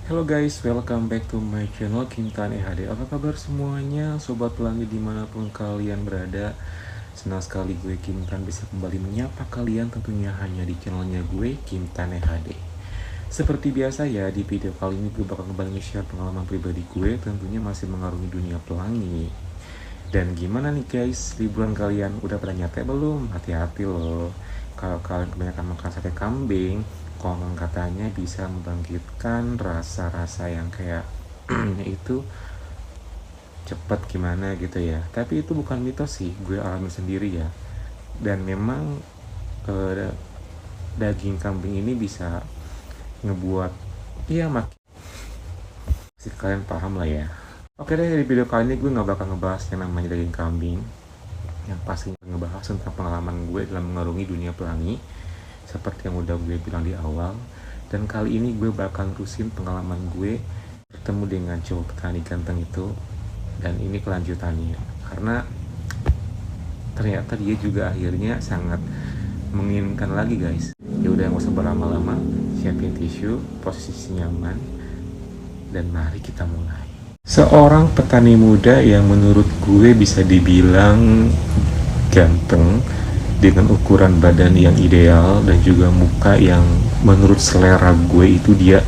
Hello guys, welcome back to my channel Kintan EHD. Apa kabar semuanya, sobat pelangi dimanapun kalian berada? Senang sekali gue Kintan bisa kembali menyapa kalian tentunya hanya di channelnya gue Kintan EHD. Seperti biasa ya, di video kali ini gue bakal kembali nge-share pengalaman pribadi gue, tentunya masih mengarungi dunia pelangi. Dan gimana nih guys, liburan kalian udah pada nyate belum? Hati-hati loh, kalau kalian kebanyakan makan sate kambing, konon katanya bisa membangkitkan rasa-rasa yang kayak itu cepet gimana gitu ya. Tapi itu bukan mitos sih, gue alami sendiri ya. Dan memang eh, daging kambing ini bisa ngebuat ya makin sih, kalian paham lah ya. Oke deh, di video kali ini gue nggak bakal ngebahas yang namanya daging kambing, yang pasti ngebahas tentang pengalaman gue dalam mengarungi dunia pelangi seperti yang udah gue bilang di awal. Dan kali ini gue bakal nerusin pengalaman gue bertemu dengan cowok petani ganteng itu, dan ini kelanjutannya karena ternyata dia juga akhirnya sangat menginginkan lagi guys. Ya udah nggak usah berlama-lama, siapin tisu, posisi nyaman, dan mari kita mulai. Seorang petani muda yang menurut gue bisa dibilang ganteng, dengan ukuran badan yang ideal dan juga muka yang menurut selera gue itu dia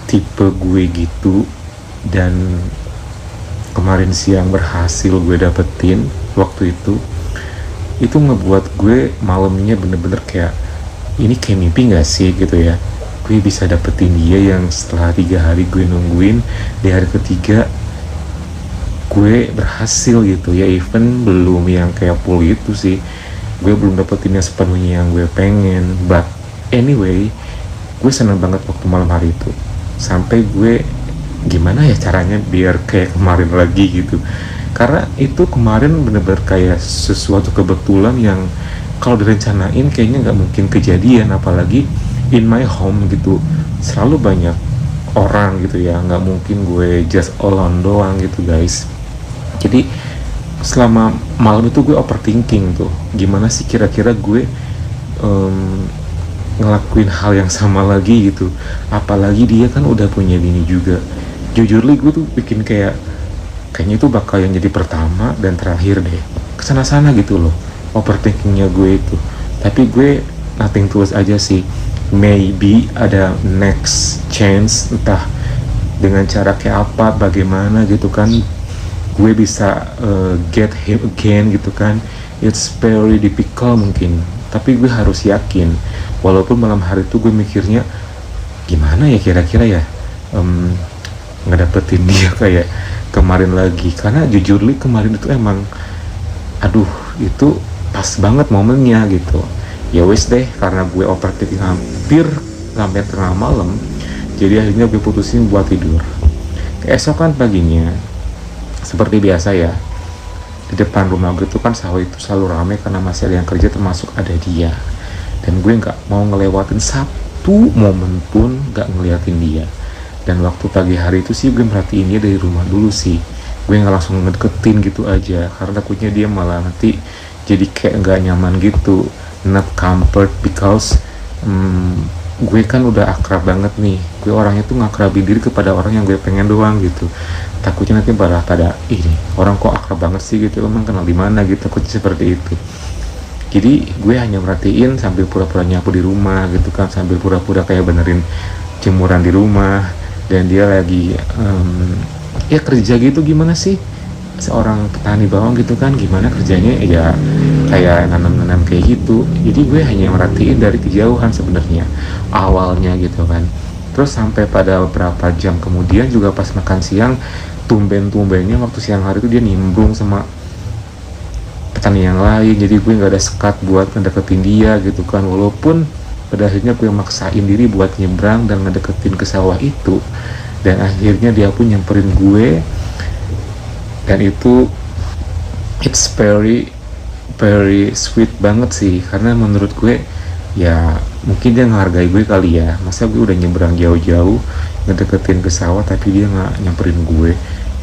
tipe gue gitu. Dan kemarin siang berhasil gue dapetin waktu itu ngebuat gue malamnya bener-bener kayak ini kayak mimpi gak sih gitu ya, gue bisa dapetin dia yang setelah 3 hari gue nungguin. Di hari ketiga gue berhasil gitu ya, even belum yang kayak full itu sih, gue belum dapetin yang sepenuhnya yang gue pengen. But anyway, gue seneng banget waktu malam hari itu, sampai gue gimana ya caranya biar kayak kemarin lagi gitu, karena itu kemarin bener-bener kayak sesuatu kebetulan yang kalau direncanain kayaknya nggak mungkin kejadian, apalagi in my home gitu selalu banyak orang gitu ya, nggak mungkin gue just alone doang gitu guys. Jadi selama malam itu gue overthinking tuh, gimana sih kira-kira gue ngelakuin hal yang sama lagi gitu, apalagi dia kan udah punya bini juga. Jujur li gue tuh bikin kayaknya itu bakal yang jadi pertama dan terakhir deh, kesana-sana gitu loh overthinkingnya gue itu. Tapi gue nothing tulus aja sih, maybe ada next chance, entah dengan cara kayak apa, bagaimana gitu kan gue bisa get him again gitu kan. It's very difficult mungkin, tapi gue harus yakin. Walaupun malam hari itu gue mikirnya gimana ya kira-kira ya ngedapetin dia kayak kemarin lagi, karena jujur li kemarin itu emang aduh itu pas banget momennya gitu. Ya wes deh, karena gue overthinking hampir sampai tengah malam, jadi akhirnya gue putusin buat tidur. Keesokan paginya seperti biasa ya, di depan rumah gue tuh kan sawah itu selalu ramai karena masih ada yang kerja termasuk ada dia. Dan gue nggak mau ngelewatin satu momen pun nggak ngeliatin dia. Dan waktu pagi hari itu sih gue merhatiin dia dari rumah dulu sih, gue nggak langsung ngedeketin gitu aja karena takutnya dia malah nanti jadi kayak nggak nyaman gitu, not comfort, because gue kan udah akrab banget nih, gue orangnya tuh ngakrabin diri kepada orang yang gue pengen doang gitu. Takutnya nanti malah pada ini orang kok akrab banget sih gitu, emang kenal di mana gitu, takutnya seperti itu. Jadi gue hanya merhatiin sambil pura-pura nyapu di rumah gitu kan, sambil pura-pura kayak benerin jemuran di rumah. Dan dia lagi ya kerja gitu, gimana sih seorang petani bawang gitu kan, gimana kerjanya ya kayak nanam-nanam kayak gitu. Jadi gue hanya merhatiin dari kejauhan sebenarnya awalnya gitu kan. Terus sampai pada beberapa jam kemudian juga pas makan siang, tumben-tumbennya waktu siang hari itu dia nimbrung sama petani yang lain. Jadi gue nggak ada sekat buat ngedeketin dia gitu kan, walaupun pada akhirnya gue maksain diri buat nyebrang dan ngedeketin ke sawah itu. Dan akhirnya dia pun nyamperin gue, dan itu it's very very sweet banget sih, karena menurut gue ya mungkin dia ngehargai gue kali ya, masa gue udah nyebrang jauh-jauh ngedeketin ke sawah tapi dia nggak nyamperin gue.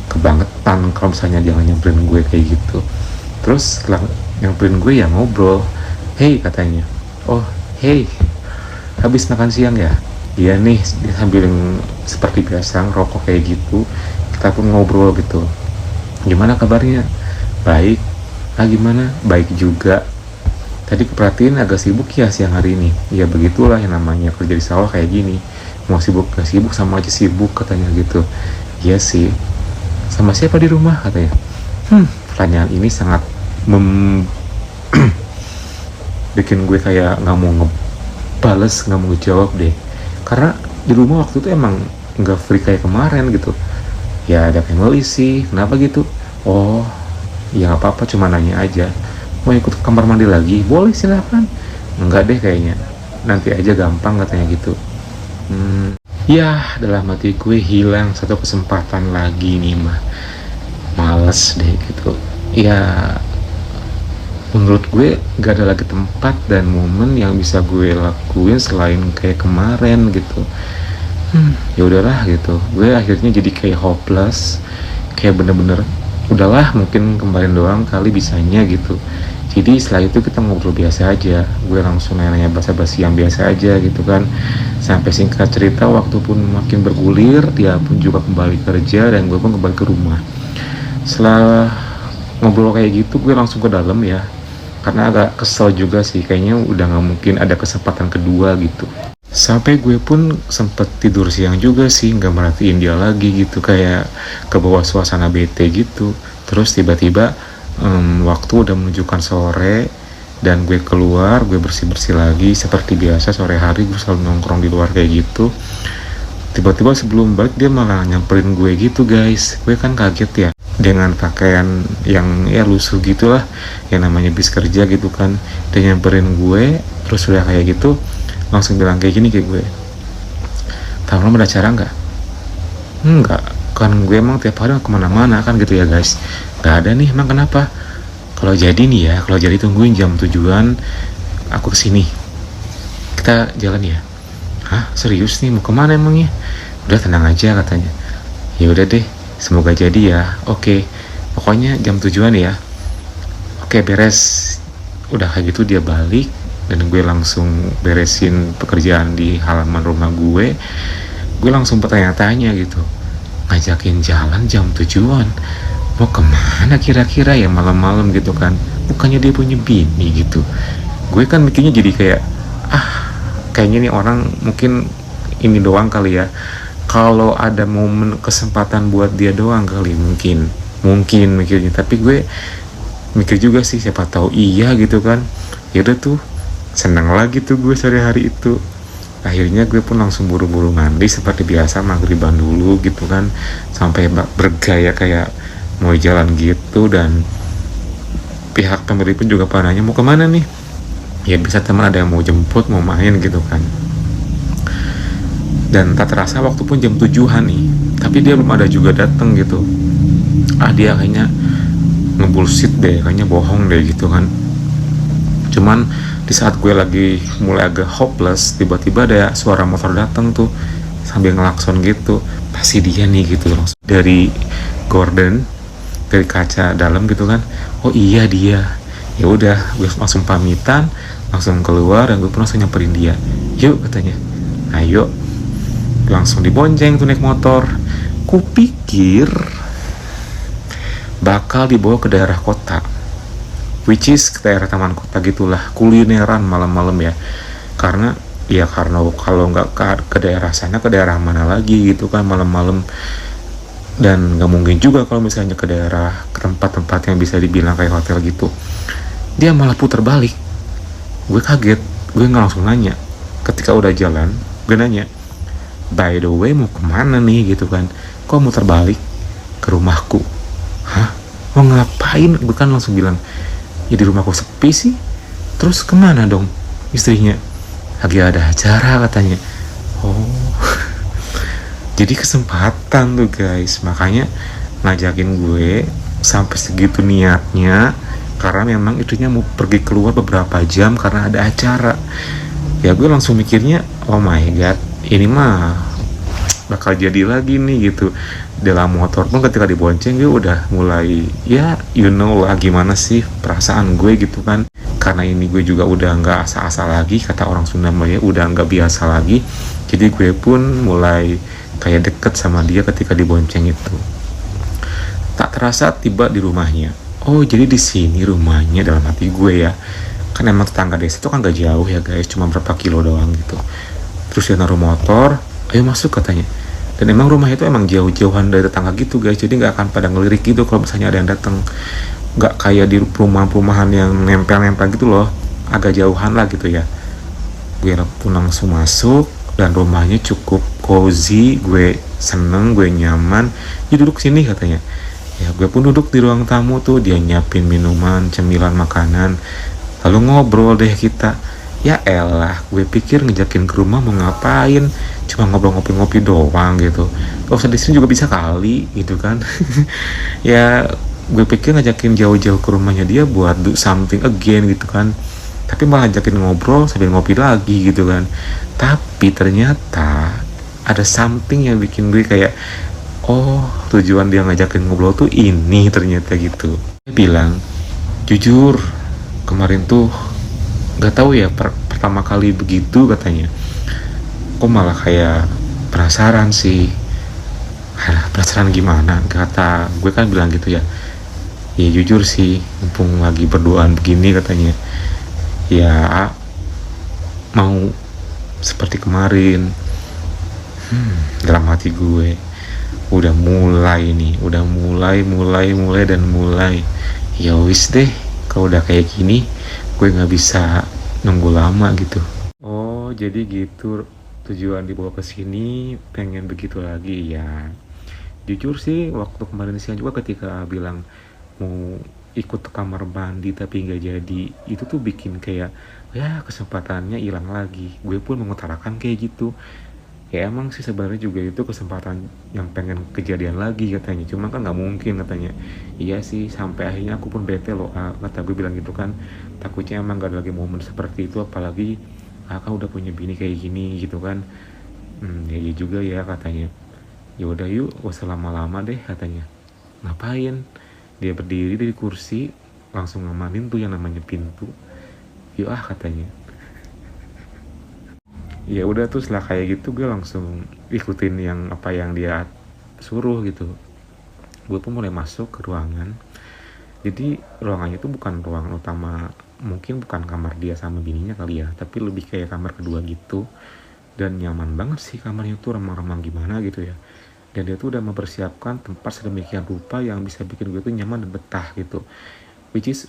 Kebangetan kalau misalnya dia nggak nyamperin gue kayak gitu. Terus setelah nyamperin gue ya ngobrol, hey katanya, oh hey habis makan siang ya. Iya nih, sambil seperti biasa ngerokok kayak gitu, kita pun ngobrol gitu. Gimana kabarnya? Baik. Ah gimana? Baik juga. Tadi keperhatiin agak sibuk ya siang hari ini. Ya begitulah yang namanya kerja di sawah kayak gini. Mau sibuk gak sibuk sama aja sibuk katanya gitu. Iya sih. Sama siapa di rumah katanya? Pertanyaan ini sangat bikin gue kayak nggak mau ngebales, nggak mau ngejawab deh. Karena di rumah waktu itu emang nggak free kayak kemarin gitu. Ya ada family sih. Kenapa gitu? Oh, ya nggak apa-apa, cuma nanya aja. Mau ikut ke kamar mandi lagi? Boleh silakan. Enggak deh kayaknya. Nanti aja gampang katanya gitu. Ya dalam hati gue hilang satu kesempatan lagi nih mah. Males deh gitu. Ya menurut gue gak ada lagi tempat dan momen yang bisa gue lakuin selain kayak kemarin gitu. Ya udahlah gitu, gue akhirnya jadi kayak hopeless, kayak bener-bener udahlah mungkin kemarin doang kali bisanya gitu. Jadi setelah itu kita ngobrol biasa aja, gue langsung nanya basa-basi yang biasa aja gitu kan. Sampai singkat cerita waktu pun makin bergulir, dia pun juga kembali kerja dan gue pun kembali ke rumah. Setelah ngobrol kayak gitu gue langsung ke dalam ya, karena agak kesel juga sih, kayaknya udah gak mungkin ada kesempatan kedua gitu. Sampai gue pun sempet tidur siang juga sih, nggak merhatiin dia lagi gitu, kayak ke bawah suasana bete gitu. Terus tiba-tiba waktu udah menunjukkan sore dan gue keluar, gue bersih-bersih lagi seperti biasa. Sore hari gue selalu nongkrong di luar kayak gitu. Tiba-tiba sebelum balik dia malah nyamperin gue gitu guys. Gue kan kaget ya dengan pakaian yang ya lusuh gitulah, yang namanya bis kerja gitu kan. Dia nyamperin gue terus udah kayak gitu langsung bilang kayak gini kayak gue, "Tahu lo ada acara nggak?" "Enggak, kan gue emang tiap hari kemana-mana kan gitu ya guys." "Nggak ada nih, emang kenapa?" Kalau jadi nih ya, kalau jadi tungguin jam tujuan aku kesini, kita jalan ya." "Hah, serius nih, mau kemana emangnya?" "Udah tenang aja," katanya. "Ya udah deh, semoga jadi ya." "Oke, pokoknya jam tujuan ya." "Oke, beres." Udah kayak gitu dia balik dan gue langsung beresin pekerjaan di halaman rumah gue. Gue langsung bertanya-tanya gitu, ngajakin jalan jam tujuan, mau kemana kira-kira ya malam-malam gitu kan, bukannya dia punya bini gitu. Gue kan mikirnya jadi kayak kayaknya nih orang mungkin ini doang kali ya, kalau ada momen kesempatan buat dia doang kali, mungkin mikirnya. Tapi gue mikir juga sih, siapa tahu iya gitu kan. Ya udah tuh, senang lagi tuh gue sore hari itu. Akhirnya gue pun langsung buru-buru mandi seperti biasa, maghriban dulu gitu kan, sampai bergaya kayak mau jalan gitu. Dan pihak pemberi pun juga pada nanya mau kemana nih, ya bisa teman ada yang mau jemput, mau main gitu kan. Dan tak terasa waktu pun jam 7-an nih, tapi dia belum ada juga datang gitu. Dia kayaknya ngebullshit deh, kayaknya bohong deh gitu kan. Cuman di saat gue lagi mulai agak hopeless, tiba-tiba ada suara motor datang tuh sambil ngelakson gitu. Pasti dia nih gitu, langsung dari gorden, dari kaca dalam gitu kan. Oh iya dia. Ya udah, gue langsung pamitan, langsung keluar dan gue pun langsung nyamperin dia. "Yuk," katanya. "Ayo." Langsung dibonceng tuh naik motor. Kupikir bakal dibawa ke daerah kota, which is ke daerah taman kota gitulah, kulineran malam-malam ya. Karena kalau nggak ke daerah sana, ke daerah mana lagi gitu kan malam-malam. Dan nggak mungkin juga kalau misalnya ke daerah, ke tempat-tempat yang bisa dibilang kayak hotel gitu. Dia malah putar balik. Gue kaget, gue nggak langsung nanya. Ketika udah jalan, gue nanya, "By the way, mau kemana nih?" gitu kan. "Kok muter balik?" "Ke rumahku." "Hah? Mau ngapain?" Gue kan langsung bilang, "Ya di rumahku sepi sih." "Terus kemana dong istrinya?" "Lagi ada acara katanya." Oh, jadi kesempatan tuh guys, makanya ngajakin gue sampai segitu niatnya, karena memang istrinya mau pergi keluar beberapa jam karena ada acara. Ya gue langsung mikirnya, oh my god, ini mah bakal jadi lagi nih gitu. Dalam motor pun ketika dibonceng gue udah mulai, ya you know lah gimana sih perasaan gue gitu kan. karena ini gue juga udah nggak asa-asa lagi, kata orang Sunda ya, udah nggak biasa lagi. Jadi gue pun mulai kayak deket sama dia ketika dibonceng itu. Tak terasa tiba di rumahnya. Oh, jadi di sini rumahnya, dalam hati gue ya. Kan emang tetangga desa itu kan gak jauh ya guys, cuma berapa kilo doang gitu. Terus dia naruh motor, ayo masuk katanya. Dan emang rumah itu emang jauh-jauhan dari tetangga gitu guys, jadi nggak akan pada ngelirik gitu kalau misalnya ada yang datang. Nggak kayak di perumahan-perumahan yang nempel-nempel gitu loh, agak jauhan lah gitu ya. Gue pun langsung masuk, dan rumahnya cukup cozy, gue seneng, gue nyaman. Ya duduk sini katanya. Ya gue pun duduk di ruang tamu tuh, dia nyiapin minuman, cemilan, makanan. Lalu ngobrol deh kita. Ya elah, gue pikir ngejakin ke rumah mau ngapain, cuma ngobrol-ngopi-ngopi doang gitu. Oh, di sini juga bisa kali gitu kan. Ya gue pikir ngajakin jauh-jauh ke rumahnya dia buat do something again gitu kan, tapi malah ajakin ngobrol sambil ngopi lagi gitu kan. Tapi ternyata ada something yang bikin gue kayak, oh tujuan dia ngajakin ngobrol tuh ini ternyata gitu. Dia bilang, jujur kemarin tuh nggak tahu ya, pertama kali begitu katanya, kok malah kayak penasaran sih. Alah, penasaran gimana, kata gue kan bilang gitu ya. Ya jujur sih, mumpung lagi berduaan begini katanya, ya mau seperti kemarin. Dalam hati gue udah mulai nih, udah mulai dan mulai. Ya wis deh, kalau udah kayak gini gue nggak bisa nunggu lama gitu. Oh jadi gitu tujuan dibawa ke sini, pengen begitu lagi ya. Jujur sih waktu kemarin siang juga ketika bilang mau ikut ke kamar mandi tapi nggak jadi, itu tuh bikin kayak ya kesempatannya hilang lagi. Gue pun mengutarakan kayak gitu. Ya emang sih sebenarnya juga itu kesempatan yang pengen kejadian lagi katanya, cuma kan nggak mungkin katanya. Iya sih, sampai akhirnya aku pun bete loh, kata gue bilang gitu kan. Takutnya emang gak ada lagi momen seperti itu, apalagi kakak udah punya bini kayak gini gitu kan. Ya iya juga ya katanya. Ya udah yuk, gak usah lama-lama deh katanya. Ngapain? Dia berdiri dari kursi, langsung ngamanin tuh yang namanya pintu. Yuk katanya. Ya udah tuh, setelah kayak gitu gue langsung ikutin yang apa yang dia suruh gitu. Gue pun mulai masuk ke ruangan. Jadi ruangannya itu bukan ruangan utama, mungkin bukan kamar dia sama bininya kali ya, tapi lebih kayak kamar kedua gitu. Dan nyaman banget sih kamarnya tuh, remang-remang gimana gitu ya. Dan dia tuh udah mempersiapkan tempat sedemikian rupa yang bisa bikin gue tuh nyaman dan betah gitu, which is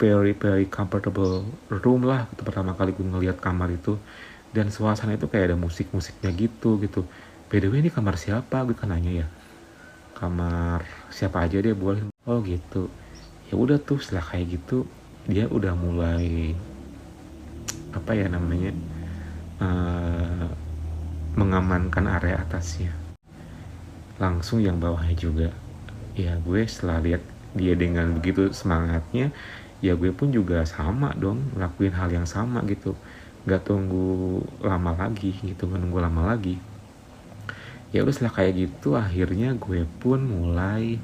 very very comfortable room lah. Itu pertama kali gue ngeliat kamar itu, dan suasana itu kayak ada musik-musiknya gitu. By the way, ini kamar siapa, gue kan nanya ya. Kamar siapa aja dia boleh. Oh gitu. Ya udah tuh, setelah kayak gitu dia udah mulai apa ya namanya, mengamankan area atasnya, langsung yang bawahnya juga. Ya gue setelah lihat dia dengan begitu semangatnya, ya gue pun juga sama dong, ngelakuin hal yang sama gitu. Gak tunggu lama lagi gitu, gak nunggu lama lagi. Ya udah, setelah kayak gitu akhirnya gue pun mulai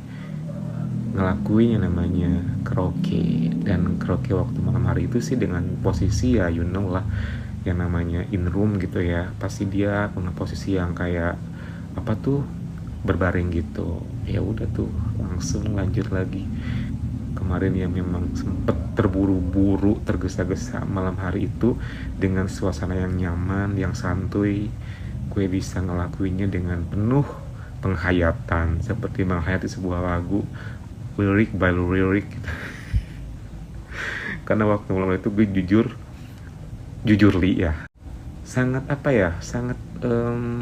ngelakuin yang namanya karaoke. Dan karaoke waktu malam hari itu sih dengan posisi ya you know lah, yang namanya in room gitu ya, pasti dia punya posisi yang kayak apa tuh, berbaring gitu. Ya udah tuh, langsung lanjut lagi. Kemarin yang memang sempet terburu-buru, tergesa-gesa malam hari itu, dengan suasana yang nyaman, yang santuy, gue bisa ngelakuinnya dengan penuh penghayatan, seperti menghayati sebuah lagu, lirik by lirik. Karena waktu malam itu gue jujur li ya, sangat apa ya, sangat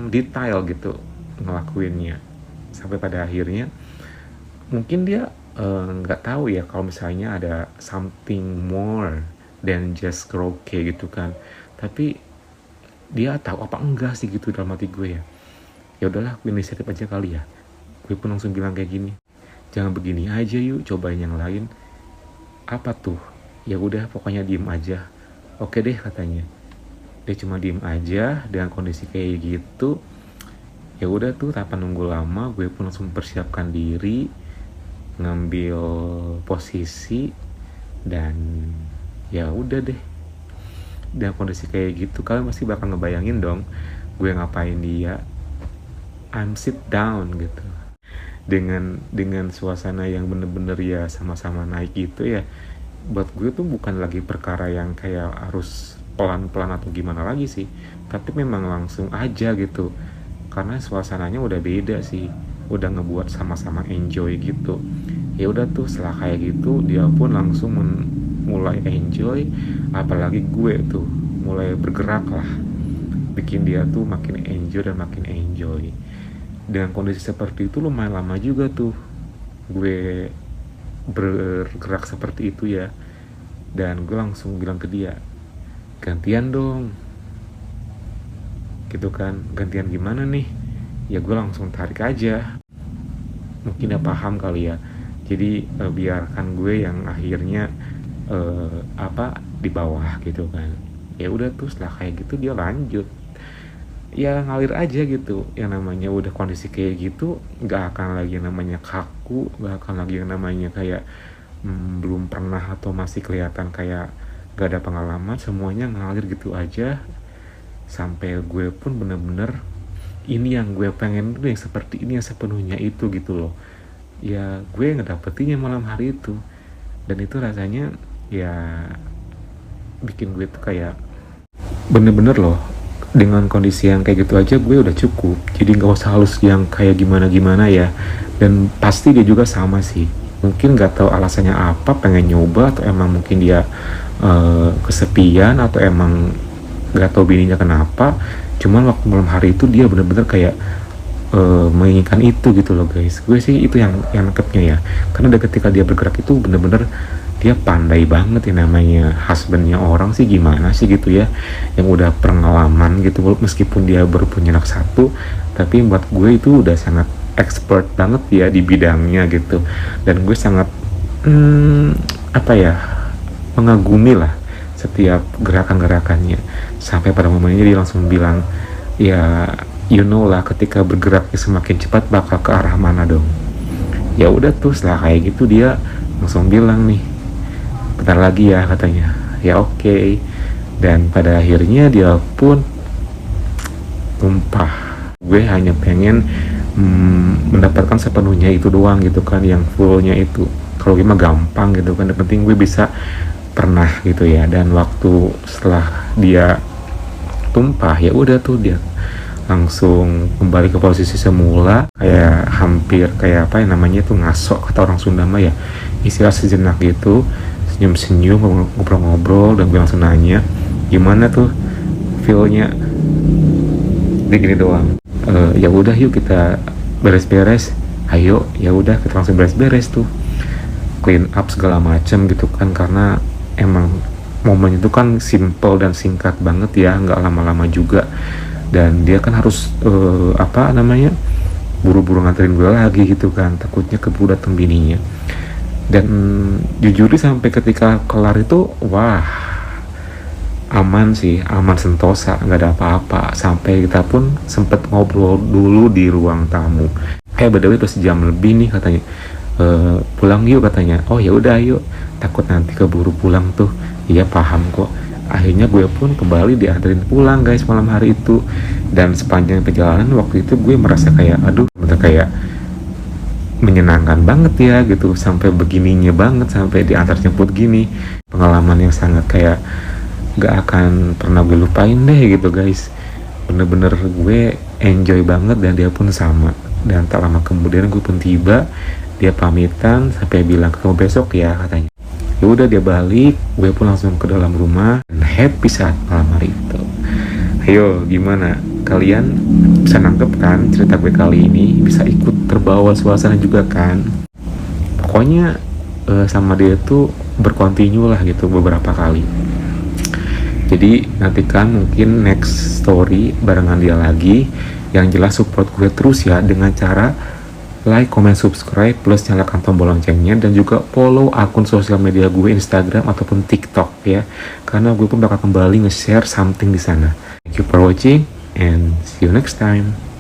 detail gitu ngelakuinnya. Sampai pada akhirnya mungkin dia nggak tahu ya kalau misalnya ada something more than just karaoke gitu kan, tapi dia tahu apa enggak sih gitu dalam hati gue ya. Ya udahlah, gue inisiatif aja kali ya. Gue pun langsung bilang kayak gini, jangan begini aja yuk, cobain yang lain. Apa tuh? Ya udah pokoknya diem aja. Oke deh katanya. Dia cuma diem aja dengan kondisi kayak gitu. Ya udah tuh, tanpa nunggu lama gue pun langsung mempersiapkan diri, ngambil posisi, dan Ya udah deh, dengan kondisi kayak gitu kalian pasti bakal ngebayangin dong gue ngapain dia. I'm sit down gitu, dengan suasana yang bener-bener ya sama-sama naik gitu ya. Buat gue tuh bukan lagi perkara yang kayak harus pelan-pelan atau gimana lagi sih, tapi memang langsung aja gitu, karena suasananya udah beda sih, udah ngebuat sama-sama enjoy gitu. Ya udah tuh setelah kayak gitu dia pun langsung mulai enjoy, apalagi gue tuh mulai bergerak lah, bikin dia tuh makin enjoy dan makin enjoy. Dengan kondisi seperti itu lumayan lama juga tuh gue bergerak seperti itu ya. Dan gue langsung bilang ke dia, gantian dong gitu kan. Gantian gimana nih? Ya gue langsung tarik aja, mungkin dia paham kali ya. Jadi biarkan gue yang akhirnya di bawah gitu kan. Ya udah tuh setelah kayak gitu dia lanjut, ya ngalir aja gitu. Yang namanya udah kondisi kayak gitu nggak akan lagi yang namanya kaku, nggak akan lagi yang namanya kayak belum pernah atau masih kelihatan kayak gak ada pengalaman. Semuanya ngalir gitu aja sampai gue pun bener-bener ini yang gue pengen tuh yang seperti ini, yang sepenuhnya itu gitu loh. Ya gue ngedapetinnya malam hari itu, dan itu rasanya ya bikin gue tuh kayak bener-bener loh, dengan kondisi yang kayak gitu aja gue udah cukup. Jadi nggak usah halus yang kayak gimana-gimana ya. Dan pasti dia juga sama sih, mungkin nggak tahu alasannya apa, pengen nyoba atau emang mungkin dia kesepian atau emang nggak tahu bininya kenapa. Cuman waktu malam hari itu dia bener-bener kayak menginginkan itu gitu loh guys. Gue sih itu yang nangkepnya ya, karena ketika dia bergerak itu bener-bener dia pandai banget ya. Namanya husbandnya orang sih gimana sih gitu ya, yang udah pengalaman gitu. Meskipun dia baru punya anak satu, tapi buat gue itu udah sangat expert banget ya di bidangnya gitu. Dan gue sangat mengagumi lah setiap gerakan-gerakannya. Sampai pada momennya dia langsung bilang, ya you know lah, ketika bergeraknya semakin cepat bakal ke arah mana dong. Ya udah tuh setelah kayak gitu dia langsung bilang nih, bentar lagi ya katanya. Ya oke. Dan pada akhirnya dia pun tumpah. Gue hanya pengen mendapatkan sepenuhnya itu doang gitu kan, yang fullnya itu. Kalau gimana gampang gitu kan, yang penting gue bisa pernah gitu ya. Dan waktu setelah dia tumpah ya udah tuh dia langsung kembali ke posisi semula, kayak hampir kayak apa ya namanya tuh, ngasok kata orang Sunda mah ya, istilah sejenak gitu, senyum-senyum, ngobrol-ngobrol. Dan gue langsung nanya, gimana tuh feelnya? Dia gini doang, ya udah yuk kita beres-beres. Ayo, ya udah kita langsung beres-beres tuh, clean up segala macam gitu kan. Karena emang momen itu kan simple dan singkat banget ya, nggak lama-lama juga. Dan dia kan harus buru-buru nganterin gue lagi gitu kan, takutnya keburu datang bininya. Dan jujur sampai ketika kelar itu wah aman sih, aman sentosa, nggak ada apa-apa. Sampai kita pun sempet ngobrol dulu di ruang tamu. Btw udah sejam lebih nih katanya. Pulang yuk katanya. Oh ya udah yuk, takut nanti keburu pulang tuh. Iya paham kok. Akhirnya gue pun kembali dianterin pulang guys malam hari itu. Dan sepanjang perjalanan waktu itu gue merasa kayak bener kayak menyenangkan banget ya gitu, sampai begininya banget, sampai diantar jemput gini. Pengalaman yang sangat kayak gak akan pernah gue lupain deh gitu guys. Bener-bener gue enjoy banget dan dia pun sama. Dan tak lama kemudian gue pun tiba, dia pamitan sampai bilang ketemu besok ya katanya. Ya udah dia balik, gue pun langsung ke dalam rumah dan happy saat malam hari itu. Ayo gimana, kalian bisa nangkep kan cerita gue kali ini? Bisa ikut terbawa suasana juga kan? Pokoknya sama dia tuh berkontinu lah gitu beberapa kali. Jadi nantikan mungkin next story barengan dia lagi. Yang jelas support gue terus ya dengan cara like, comment, subscribe, plus nyalakan tombol loncengnya. Dan juga follow akun sosial media gue, Instagram ataupun TikTok ya, karena gue pun bakal kembali nge-share something di sana. Thank you for watching and see you next time.